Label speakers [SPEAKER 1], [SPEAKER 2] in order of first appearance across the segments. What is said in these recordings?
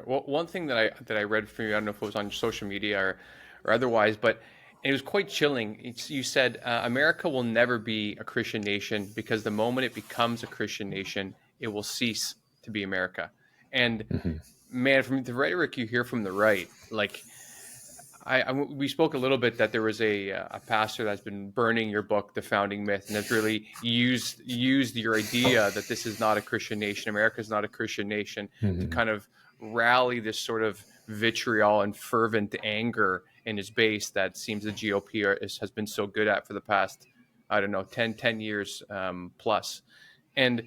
[SPEAKER 1] Well, one thing that I read from you, I don't know if it was on social media or otherwise, but it was quite chilling. You said America will never be a Christian nation because the moment it becomes a Christian nation, it will cease to be America. And
[SPEAKER 2] Mm-hmm.
[SPEAKER 1] man, from the rhetoric you hear from the right, like we spoke a little bit that there was a pastor that's been burning your book, The Founding Myth, and has really used your idea that this is not a Christian nation, America is not a Christian nation, to
[SPEAKER 2] Mm-hmm.
[SPEAKER 1] kind of rally this sort of vitriol and fervent anger in his base that seems the GOP has been so good at for the past, I don't know, 10 years plus. And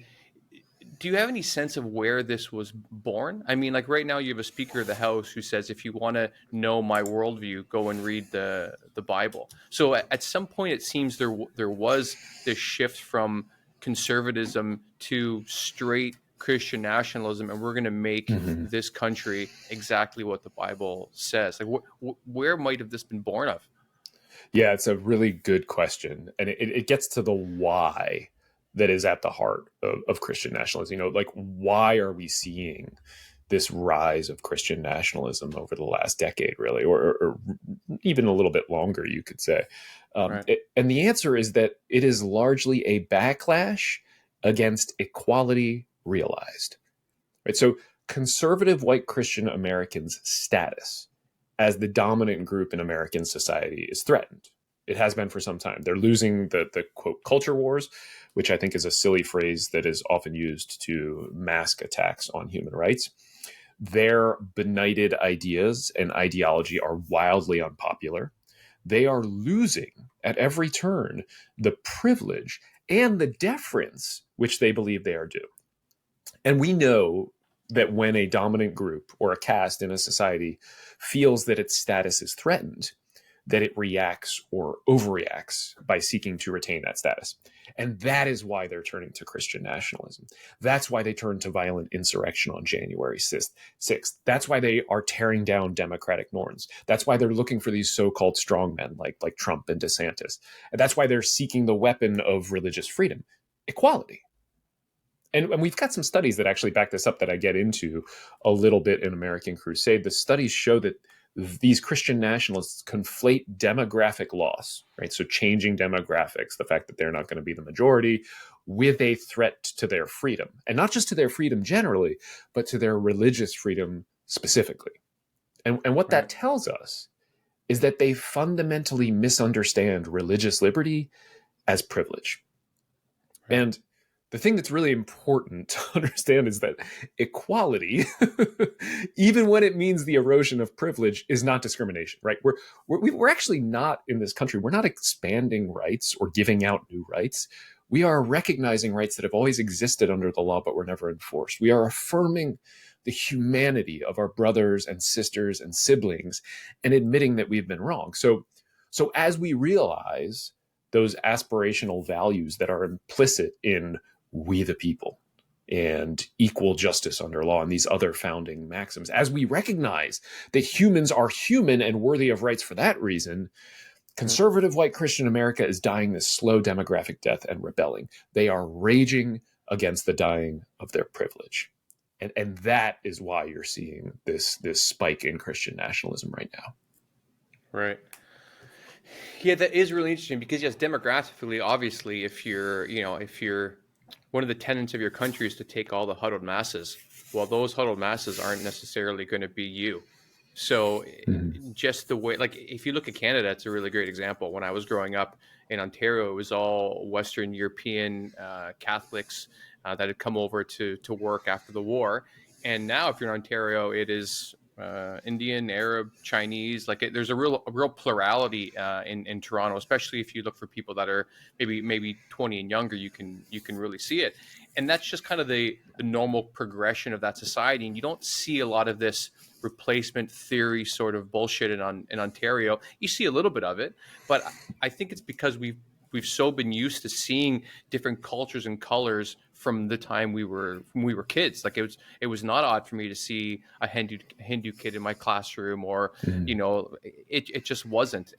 [SPEAKER 1] do you have any sense of where this was born? I mean, like right now you have a Speaker of the House who says, if you want to know my worldview, go and read the Bible. So at some point, it seems there was this shift from conservatism to straight Christian nationalism, and we're going to make
[SPEAKER 2] Mm-hmm.
[SPEAKER 1] this country exactly what the Bible says. Like, where might have this been born of?
[SPEAKER 2] Yeah, it's a really good question. And it gets to the why that is at the heart of Christian nationalism. Like, why are we seeing this rise of Christian nationalism over the last decade, really, or even a little bit longer, you could say?
[SPEAKER 1] Right.
[SPEAKER 2] And the answer is that it is largely a backlash against equality realized. Right? So conservative white Christian Americans' status as the dominant group in American society is threatened. It has been for some time. They're losing the quote culture wars, which I think is a silly phrase that is often used to mask attacks on human rights. Their benighted ideas and ideology are wildly unpopular. They are losing at every turn the privilege and the deference which they believe they are due. And we know that when a dominant group or a caste in a society feels that its status is threatened, that it reacts or overreacts by seeking to retain that status. And that is why they're turning to Christian nationalism. That's why they turned to violent insurrection on January 6th. That's why they are tearing down democratic norms. That's why they're looking for these so-called strongmen like Trump and DeSantis. And that's why they're seeking the weapon of religious freedom, equality. And we've got some studies that actually back this up that I get into a little bit in American Crusade. The studies show that these Christian nationalists conflate demographic loss, right? So changing demographics, the fact that they're not going to be the majority, with a threat to their freedom. And not just to their freedom generally, but to their religious freedom specifically. And what that
[SPEAKER 1] Right.
[SPEAKER 2] tells us is that they fundamentally misunderstand religious liberty as privilege.
[SPEAKER 1] Right.
[SPEAKER 2] And the thing that's really important to understand is that equality, even when it means the erosion of privilege, is not discrimination, right? We're actually not in this country. We're not expanding rights or giving out new rights. We are recognizing rights that have always existed under the law, but were never enforced. We are affirming the humanity of our brothers and sisters and siblings and admitting that we've been wrong. So as we realize those aspirational values that are implicit in we the people and equal justice under law and these other founding maxims, as we recognize that humans are human and worthy of rights for that reason, conservative white Christian America is dying this slow demographic death and rebelling. They are raging against the dying of their privilege. And that is why you're seeing this spike in Christian nationalism right now.
[SPEAKER 1] Right. Yeah, that is really interesting because yes, demographically, obviously, if you're one of the tenets of your country is to take all the huddled masses, well, those huddled masses aren't necessarily going to be you. So
[SPEAKER 2] Mm-hmm.
[SPEAKER 1] just the way, like if you look at Canada, it's a really great example. When I was growing up in Ontario, it was all Western European Catholics that had come over to work after the war. And now if you're in Ontario, it is Indian, Arab, Chinese. There's a real plurality in Toronto, especially if you look for people that are maybe 20 and younger. You can really see it, and that's just kind of the normal progression of that society. And you don't see a lot of this replacement theory sort of bullshit in Ontario. You see a little bit of it, but I think it's because we've so been used to seeing different cultures and colors from the time we were kids. Like it was not odd for me to see a Hindu kid in my classroom, or
[SPEAKER 2] Mm-hmm.
[SPEAKER 1] it just wasn't.